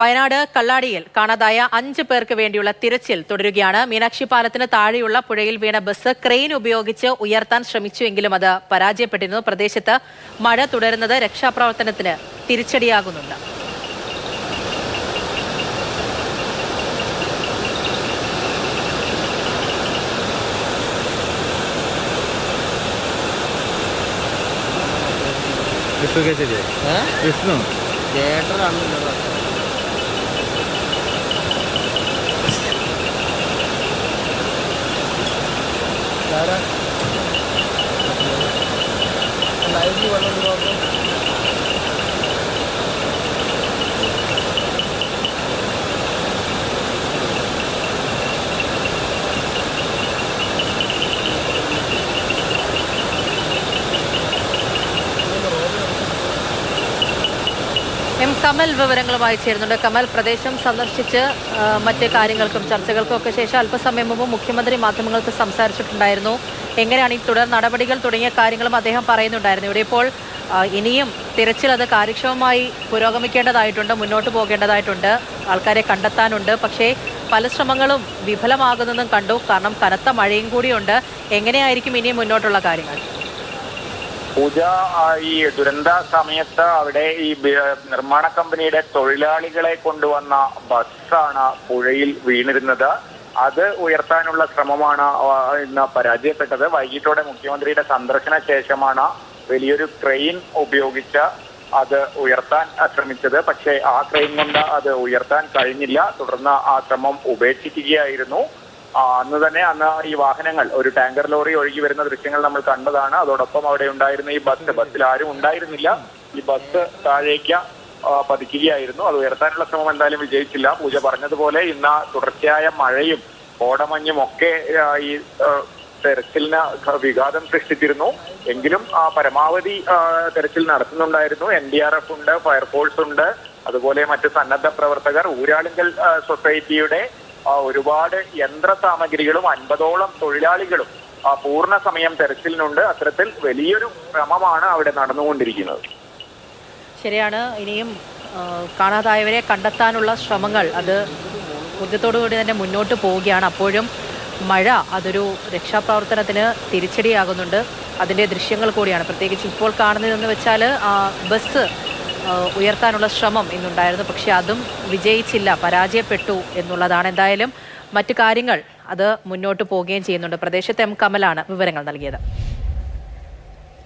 വയനാട് കള്ളാടിയിൽ കാണാതായ 5 പേർക്ക് വേണ്ടിയുള്ള തിരച്ചിൽ തുടരുകയാണ്. മീനാക്ഷി പാലത്തിന് താഴെയുള്ള പുഴയിൽ വീണ ബസ് ക്രെയിൻ ഉപയോഗിച്ച് ഉയർത്താൻ ശ്രമിച്ചുവെങ്കിലും അത് പരാജയപ്പെട്ടിരുന്നു. പ്രദേശത്ത് മഴ തുടരുന്നത് രക്ഷാപ്രവർത്തനത്തിന് തിരിച്ചടിയാകുന്നുണ്ട്. വിഷ്ണു എം കമൽ വിവരങ്ങളുമായി ചേരുന്നുണ്ട്. കമൽ, പ്രദേശം സന്ദർശിച്ച് മറ്റ് കാര്യങ്ങൾക്കും ചർച്ചകൾക്കും ഒക്കെ ശേഷം അല്പസമയം മുമ്പ് മുഖ്യമന്ത്രി മാധ്യമങ്ങൾക്ക് സംസാരിച്ചിട്ടുണ്ടായിരുന്നു. എങ്ങനെയാണ് ഈ തുടർ നടപടികൾ തുടങ്ങിയ കാര്യങ്ങളും അദ്ദേഹം പറയുന്നുണ്ടായിരുന്നു. ഇവിടെ ഇപ്പോൾ ഇനിയും തിരച്ചിൽ അത് കാര്യക്ഷമമായി പുരോഗമിക്കേണ്ടതായിട്ടുണ്ട്, മുന്നോട്ട് പോകേണ്ടതായിട്ടുണ്ട്, ആൾക്കാരെ കണ്ടെത്താനുണ്ട്. പക്ഷേ പല ശ്രമങ്ങളും വിഫലമാകുന്നതും കണ്ടു. കാരണം കനത്ത മഴയും കൂടിയുണ്ട്. എങ്ങനെയായിരിക്കും ഇനിയും മുന്നോട്ടുള്ള കാര്യങ്ങൾ? പൂജ, ഈ ദുരന്ത സമയത്ത് അവിടെ ഈ നിർമ്മാണ കമ്പനിയുടെ തൊഴിലാളികളെ കൊണ്ടുവന്ന ബസ്സാണ് പുഴയിൽ വീണിരുന്നത്. അത് ഉയർത്താനുള്ള ശ്രമമാണ് ഇന്ന് പരാജയപ്പെട്ടത്. വൈകിട്ടോടെ മുഖ്യമന്ത്രിയുടെ സന്ദർശന ശേഷമാണ് വലിയൊരു ക്രെയിൻ ഉപയോഗിച്ച് അത് ഉയർത്താൻ ശ്രമിച്ചത്. പക്ഷേ ആ ക്രെയിൻ കൊണ്ട് അത് ഉയർത്താൻ കഴിഞ്ഞില്ല. തുടർന്ന് ആ ശ്രമം ഉപേക്ഷിക്കുകയായിരുന്നു. അന്ന് ഈ വാഹനങ്ങൾ, ഒരു ടാങ്കർ ലോറി ഒഴുകി വരുന്ന ദൃശ്യങ്ങൾ നമ്മൾ കണ്ടതാണ്. അതോടൊപ്പം അവിടെ ഉണ്ടായിരുന്ന ഈ ബസ്സിൽ ആരും ഉണ്ടായിരുന്നില്ല. ഈ ബസ് താഴേക്ക് പതിക്കുകയായിരുന്നു. അത് ഉയർത്താനുള്ള ശ്രമം എന്തായാലും വിജയിച്ചില്ല. പൂജ പറഞ്ഞതുപോലെ ഇന്ന് തുടർച്ചയായ മഴയും കോടമഞ്ഞും ഒക്കെ ഈ തെരച്ചിലിന് വിഘാതം സൃഷ്ടിച്ചിരുന്നു. എങ്കിലും പരമാവധി തെരച്ചിൽ നടത്തുന്നുണ്ടായിരുന്നു. NDRF ഉണ്ട്, ഫയർഫോഴ്സ് ഉണ്ട്, അതുപോലെ മറ്റ് സന്നദ്ധ പ്രവർത്തകർ, ഊരാളുങ്കൽ സൊസൈറ്റിയുടെ ഒരുപാട് യന്ത്ര സാമഗ്രികളും 50ഓളം തൊഴിലാളികളും പൂർണ്ണ സമയം തെരച്ചിലിനുണ്ട്. അത്തരത്തിൽ വലിയൊരു ശ്രമമാണ് അവിടെ നടന്നുകൊണ്ടിരിക്കുന്നത്. ശരിയാണ്. ഇനിയും കാണാതായവരെ കണ്ടെത്താനുള്ള ശ്രമങ്ങൾ അത് ഊർജ്ജത്തോടുകൂടി തന്നെ മുന്നോട്ട് പോവുകയാണ്. അപ്പോഴും മഴ അതൊരു രക്ഷാപ്രവർത്തനത്തിന് തിരിച്ചടിയാകുന്നുണ്ട്. അതിൻ്റെ ദൃശ്യങ്ങൾ കൂടിയാണ്. പ്രത്യേകിച്ച് ഇപ്പോൾ കാണുന്നതെന്ന് വെച്ചാൽ ബസ് ഉയർത്താനുള്ള ശ്രമം ഇന്നുണ്ടായിരുന്നു. പക്ഷെ അതും വിജയിച്ചില്ല, പരാജയപ്പെട്ടു എന്നുള്ളതാണ്. എന്തായാലും മറ്റു കാര്യങ്ങൾ അത് മുന്നോട്ട് പോവുകയും ചെയ്യുന്നുണ്ട്. പ്രദേശത്തെ എം കമലാണ് വിവരങ്ങൾ നൽകിയത്.